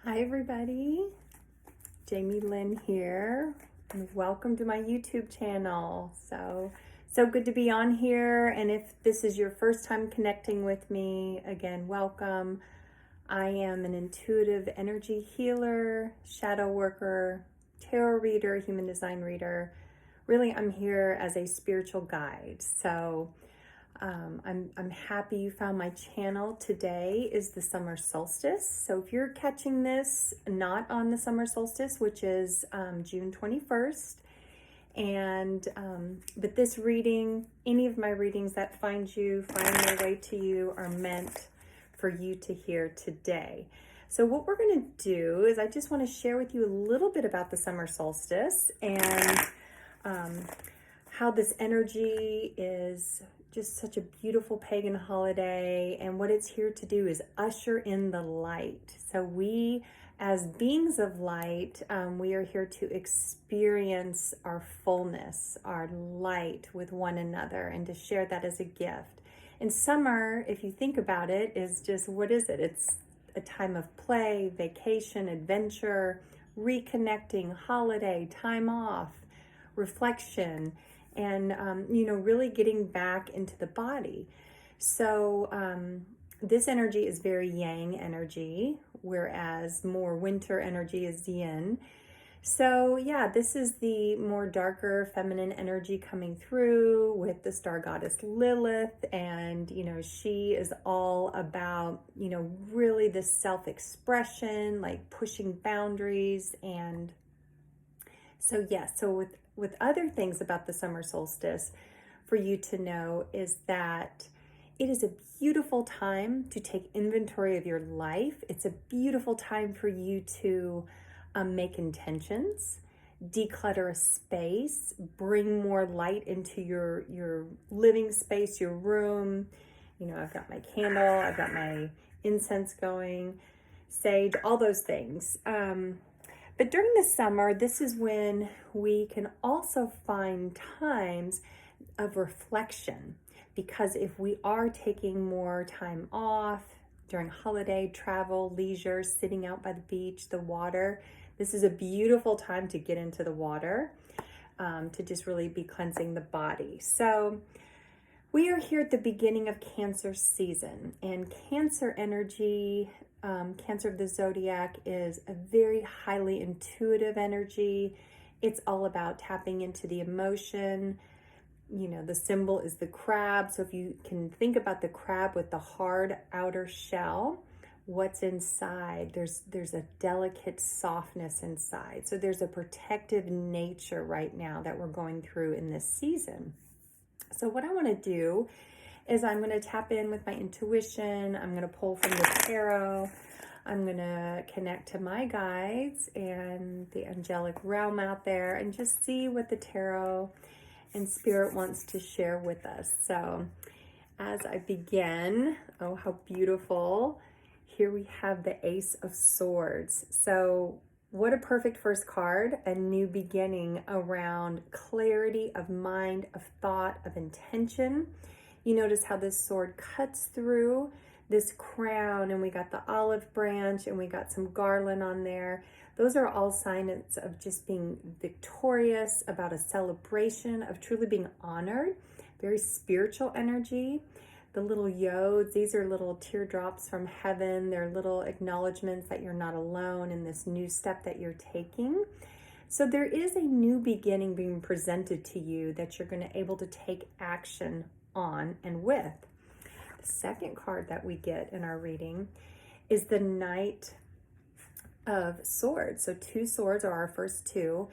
Hi everybody, Lynn here, and welcome to my YouTube channel. So good to be on here, and if this is your first time connecting with me, again, welcome. I am an intuitive energy healer, shadow worker, tarot reader, human design reader. Really, I'm here as a spiritual guide. I'm happy you found my channel. Today is the summer solstice. So if you're catching this not on the summer solstice, which is June 21st, but this reading, any of my readings that find their way to you are meant for you to hear today. So what we're going to do is I just want to share with you a little bit about the summer solstice and how this energy is just such a beautiful pagan holiday, and what it's here to do is usher in the light. So we, as beings of light, we are here to experience our fullness, our light with one another, and to share that as a gift. And summer, if you think about it, is just, what is it? It's a time of play, vacation, adventure, reconnecting, holiday, time off, reflection, and really getting back into the body. So this energy is very yang energy, whereas more winter energy is yin. So yeah, this is the more darker feminine energy coming through with the star goddess Lilith, and she is all about really this self-expression, like pushing boundaries. And so with other things about the summer solstice for you to know is that it is a beautiful time to take inventory of your life. It's a beautiful time for you to make intentions, declutter a space, bring more light into your living space, your room. I've got my candle, I've got my incense going, sage, all those things. But during the summer, this is when we can also find times of reflection, because if we are taking more time off during holiday, travel, leisure, sitting out by the beach, the water, this is a beautiful time to get into the water, to just really be cleansing the body. So we are here at the beginning of Cancer season, and Cancer energy, Cancer of the zodiac, is a very highly intuitive energy. It's all about tapping into the emotion. The symbol is the crab. So if you can think about the crab with the hard outer shell, what's inside? There's a delicate softness inside. So there's a protective nature right now that we're going through in this season. So what I want to do is I'm going to tap in with my intuition. I'm going to pull from the tarot. I'm going to connect to my guides and the angelic realm out there and just see what the tarot and spirit wants to share with us. So as I begin, oh, how beautiful. Here we have the Ace of Swords. So what a perfect first card, a new beginning around clarity of mind, of thought, of intention. You notice how this sword cuts through this crown, and we got the olive branch, and we got some garland on there. Those are all signs of just being victorious, about a celebration, of truly being honored. Very spiritual energy. The little yods, these are little teardrops from heaven. They're little acknowledgments that you're not alone in this new step that you're taking. So there is a new beginning being presented to you that you're going to able to take action on and with. The second card that we get in our reading is the Knight of Swords. So two swords are our first two.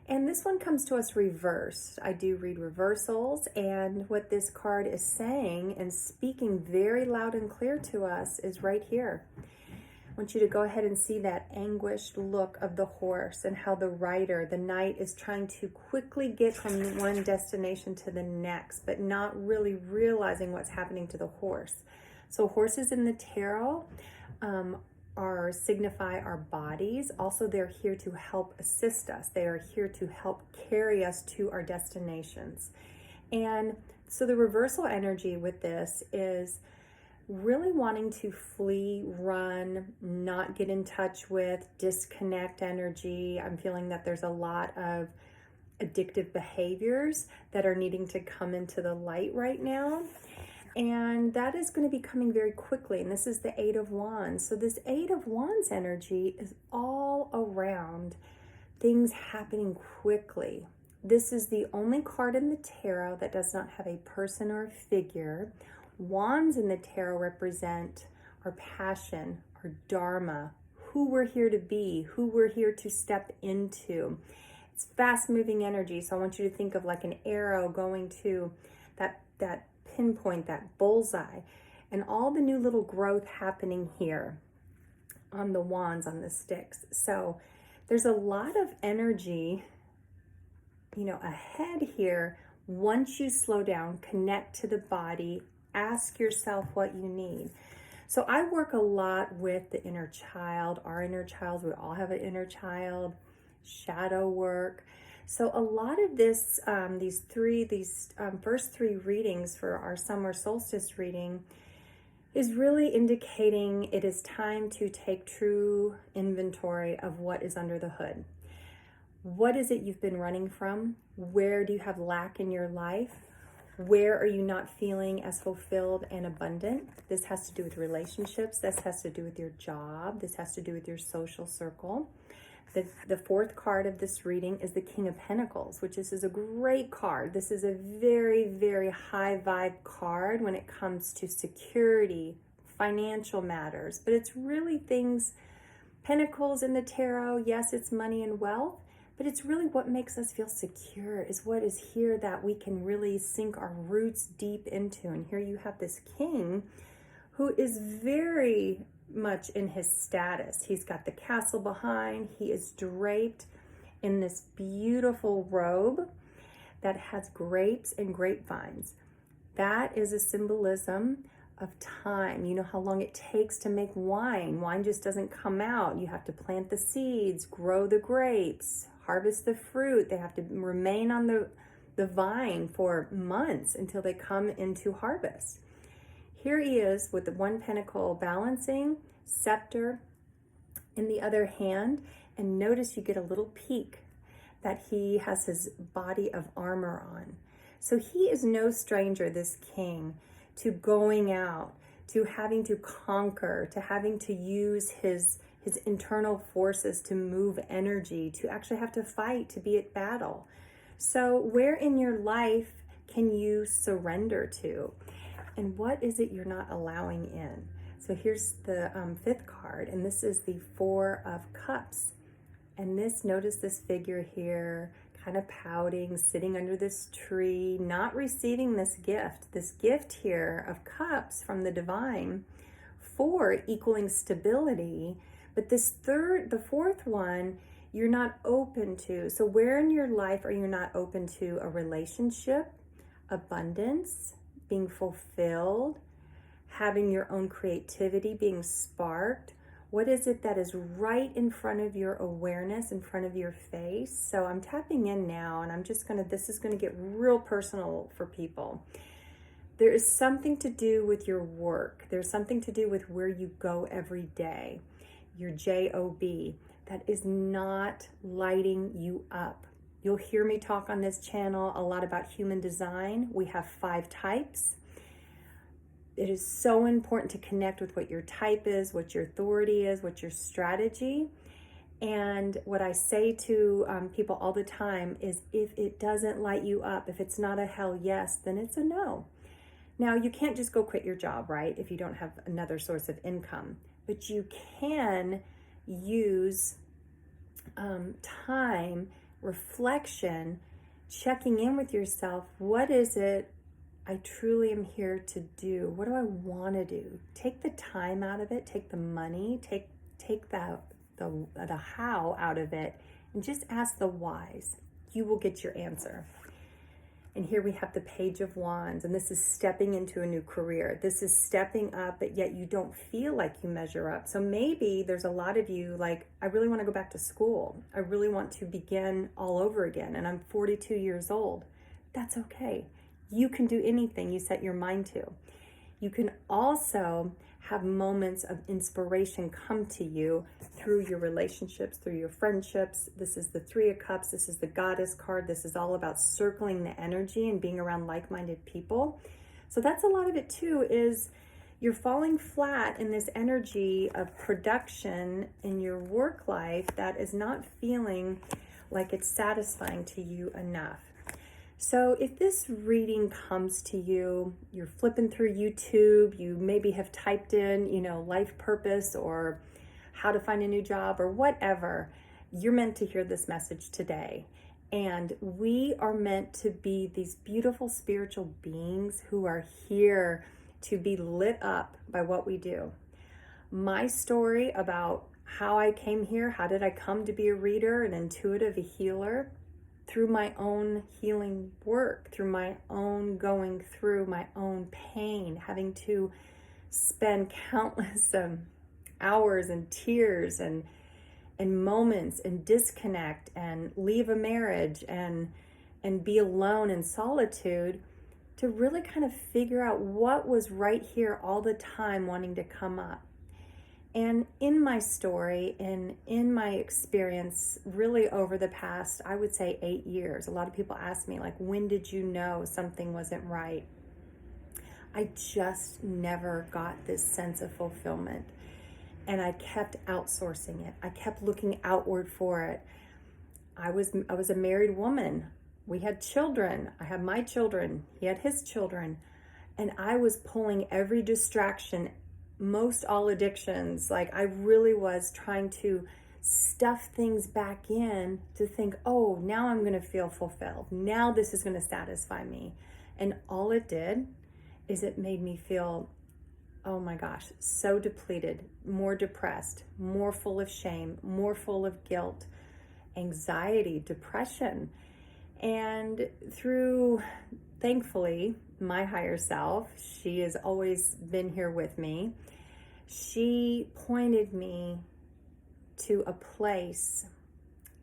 And this one comes to us reversed. I do read reversals, and what this card is saying and speaking very loud and clear to us is right here. I want you to go ahead and see that anguished look of the horse and how the rider, the knight, is trying to quickly get from one destination to the next, but not really realizing what's happening to the horse. So horses in the tarot signify our bodies. Also, they're here to help assist us. They are here to help carry us to our destinations. And so the reversal energy with this is really wanting to flee, run, not get in touch with, disconnect energy. I'm feeling that there's a lot of addictive behaviors that are needing to come into the light right now. And that is going to be coming very quickly. And this is the Eight of Wands. So this Eight of Wands energy is all around things happening quickly. This is the only card in the tarot that does not have a person or a figure. Wands in the tarot represent our passion, our Dharma, who we're here to be, who we're here to step into. It's fast-moving energy, so I want you to think of like an arrow going to that pinpoint, that bullseye, and all the new little growth happening here on the wands, on the sticks. So there's a lot of energy, ahead here. Once you slow down, connect to the body, ask yourself what you need. So I work a lot with the inner child, our inner child. We all have an inner child, shadow work. So a lot of this, these first three readings for our summer solstice reading is really indicating it is time to take true inventory of what is under the hood. What is it you've been running from? Where do you have lack in your life? Where are you not feeling as fulfilled and abundant? This has to do with relationships. This has to do with your job. This has to do with your social circle. The fourth card of this reading is the King of Pentacles, which is a great card. This is a very, very high vibe card when it comes to security, financial matters, but it's really things, Pentacles in the tarot, yes, it's money and wealth, but it's really what makes us feel secure, is what is here that we can really sink our roots deep into. And here you have this king who is very much in his status. He's got the castle behind. He is draped in this beautiful robe that has grapes and grapevines. That is a symbolism of time. You know how long it takes to make wine. Wine just doesn't come out. You have to plant the seeds, grow the grapes, harvest the fruit. They have to remain on the vine for months until they come into harvest. Here he is with the one pentacle balancing, scepter in the other hand, and notice you get a little peek that he has his body of armor on. So he is no stranger, this king, to going out, to having to conquer, to having to use his internal forces to move energy, to actually have to fight, to be at battle. So where in your life can you surrender to? And what is it you're not allowing in? So here's the fifth card, and this is the Four of Cups. And notice this figure here, kind of pouting, sitting under this tree, not receiving this gift here of cups from the divine. Four equaling stability, but the fourth one, you're not open to. So where in your life are you not open to a relationship, abundance, being fulfilled, having your own creativity being sparked? What is it that is right in front of your awareness, in front of your face? So I'm tapping in now, and this is gonna get real personal for people. There is something to do with your work. There's something to do with where you go every day, your job, that is not lighting you up. You'll hear me talk on this channel a lot about human design. We have 5 types. It is so important to connect with what your type is, what your authority is, what your strategy. And what I say to people all the time is, if it doesn't light you up, if it's not a hell yes, then it's a no. Now, you can't just go quit your job, right, if you don't have another source of income. But you can use time, reflection, checking in with yourself. What is it I truly am here to do? What do I want to do? Take the time out of it, take the money, take the how out of it, and just ask the whys. You will get your answer. And here we have the Page of Wands, and this is stepping into a new career. This is stepping up, but yet you don't feel like you measure up. So maybe there's a lot of you like, I really want to go back to school. I really want to begin all over again, and I'm 42 years old. That's okay. You can do anything you set your mind to. You can also have moments of inspiration come to you through your relationships, through your friendships. This is the Three of Cups. This is the Goddess card. This is all about circling the energy and being around like-minded people. So that's a lot of it too, is you're falling flat in this energy of production in your work life that is not feeling like it's satisfying to you enough. So if this reading comes to you, you're flipping through YouTube, you maybe have typed in, life purpose or how to find a new job or whatever, you're meant to hear this message today. And we are meant to be these beautiful spiritual beings who are here to be lit up by what we do. My story about how I came here, how did I come to be a reader, an intuitive, a healer, through my own healing work, through my own going through my own pain, having to spend countless hours and tears and moments and disconnect and leave a marriage and be alone in solitude to really kind of figure out what was right here all the time wanting to come up. And in my story and in my experience, really over the past, I would say 8 years, a lot of people ask me, like, when did you know something wasn't right? I just never got this sense of fulfillment. And I kept outsourcing it. I kept looking outward for it. I was a married woman. We had children. I had my children. He had his children. And I was pulling every distraction, most all addictions. Like, I really was trying to stuff things back in to think, oh, now I'm going to feel fulfilled. Now this is going to satisfy me. And all it did is it made me feel, oh my gosh, so depleted, more depressed, more full of shame, more full of guilt, anxiety, depression. And through, thankfully, my higher self, she has always been here with me. She pointed me to a place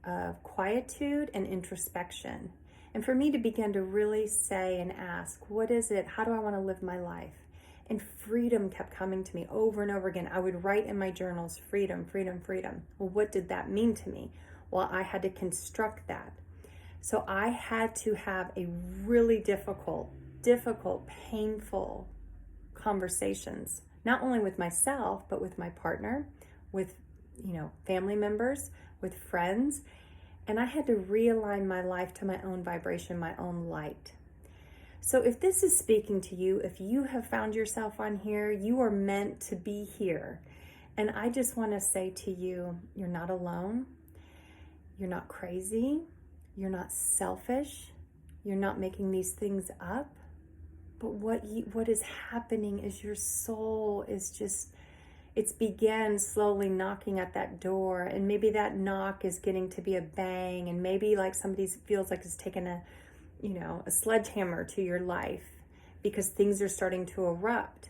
of quietude and introspection. And for me to begin to really say and ask, what is it? How do I want to live my life? And freedom kept coming to me over and over again. I would write in my journals, freedom, freedom, freedom. Well, what did that mean to me? Well, I had to construct that. So I had to have a really difficult, painful conversations, not only with myself, but with my partner, with, family members, with friends. And I had to realign my life to my own vibration, my own light. So if this is speaking to you, if you have found yourself on here, you are meant to be here. And I just want to say to you, you're not alone. You're not crazy. You're not selfish. You're not making these things up. But what is happening is your soul is just, it's began slowly knocking at that door. And maybe that knock is getting to be a bang. And maybe like somebody feels like it's taken a sledgehammer to your life because things are starting to erupt.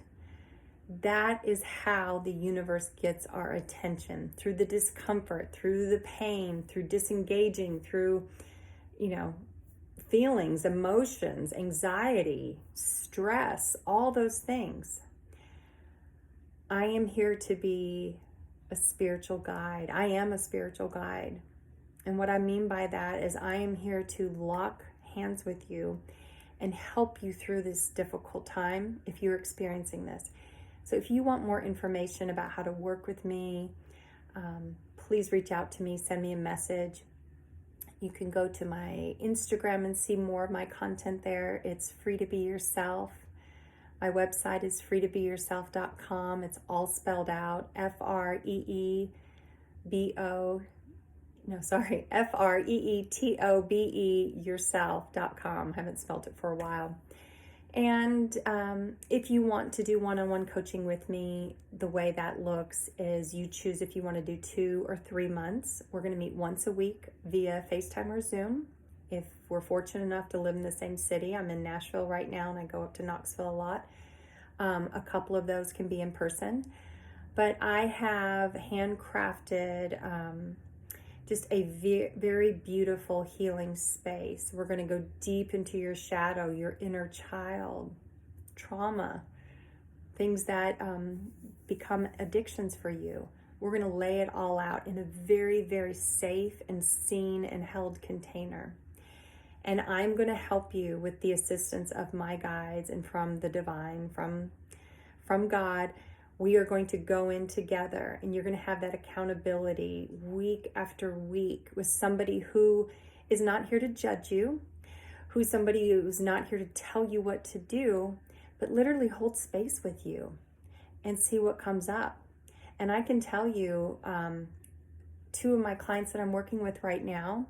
That is how the universe gets our attention, through the discomfort, through the pain, through disengaging, through, feelings, emotions, anxiety, stress, all those things. I am here to be a spiritual guide. I am a spiritual guide. And what I mean by that is I am here to lock hands with you and help you through this difficult time if you're experiencing this. So if you want more information about how to work with me, please reach out to me, send me a message. You can go to my Instagram and see more of my content there. It's Free to Be Yourself. My website is freetobeyourself.com. It's all spelled out, Freetobe yourself.com. Haven't spelled it for a while. And if you want to do one-on-one coaching with me, the way that looks is you choose if you want to do 2 or 3 months. We're going to meet once a week via Facetime or Zoom. If we're fortunate enough to live in the same city, I'm in Nashville right now and I go up to Knoxville a lot. A couple of those can be in person. But I have handcrafted just a very beautiful healing space. We're going to go deep into your shadow, your inner child, trauma, things that become addictions for you. We're going to lay it all out in a very, very safe and seen and held container. And I'm going to help you with the assistance of my guides and from the divine, from God. We are going to go in together, and you're going to have that accountability week after week with somebody who is not here to judge you, who's not here to tell you what to do, but literally hold space with you and see what comes up. And I can tell you, 2 of my clients that I'm working with right now,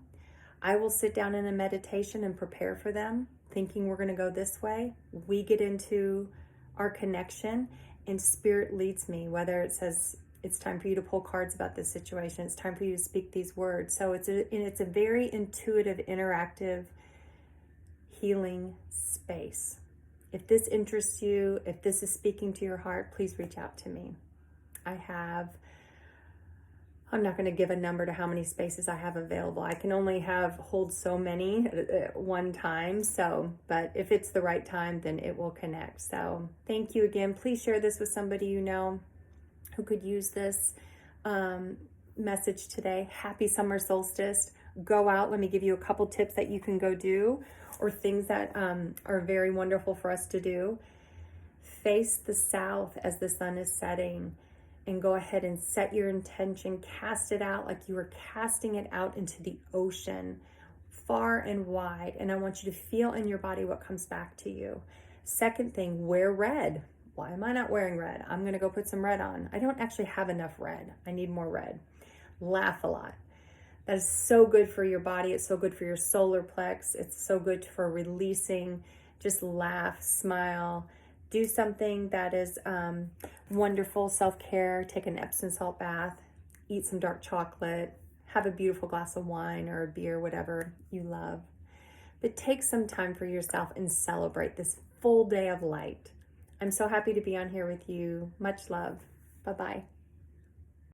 I will sit down in a meditation and prepare for them, thinking we're going to go this way. We get into our connection, and Spirit leads me, whether it says it's time for you to pull cards about this situation, it's time for you to speak these words. So it's a very intuitive, interactive, healing space. If this interests you, if this is speaking to your heart, please reach out to me. I'm not going to give a number to how many spaces I have available. I can only hold so many at one time. But if it's the right time, then it will connect. So thank you again. Please share this with somebody you know who could use this message today. Happy summer solstice. Go out. Let me give you a couple tips that you can go do, or things that are very wonderful for us to do. Face the south as the sun is setting. And go ahead and set your intention, cast it out like you are casting it out into the ocean, far and wide. And I want you to feel in your body what comes back to you. Second thing, wear red. Why am I not wearing red? I'm going to go put some red on. I don't actually have enough red. I need more red. Laugh a lot. That is so good for your body. It's so good for your solar plex. It's so good for releasing. Just laugh, smile. Do something that is wonderful, self-care. Take an Epsom salt bath, eat some dark chocolate, have a beautiful glass of wine or a beer, whatever you love. But take some time for yourself and celebrate this full day of light. I'm so happy to be on here with you. Much love. Bye-bye.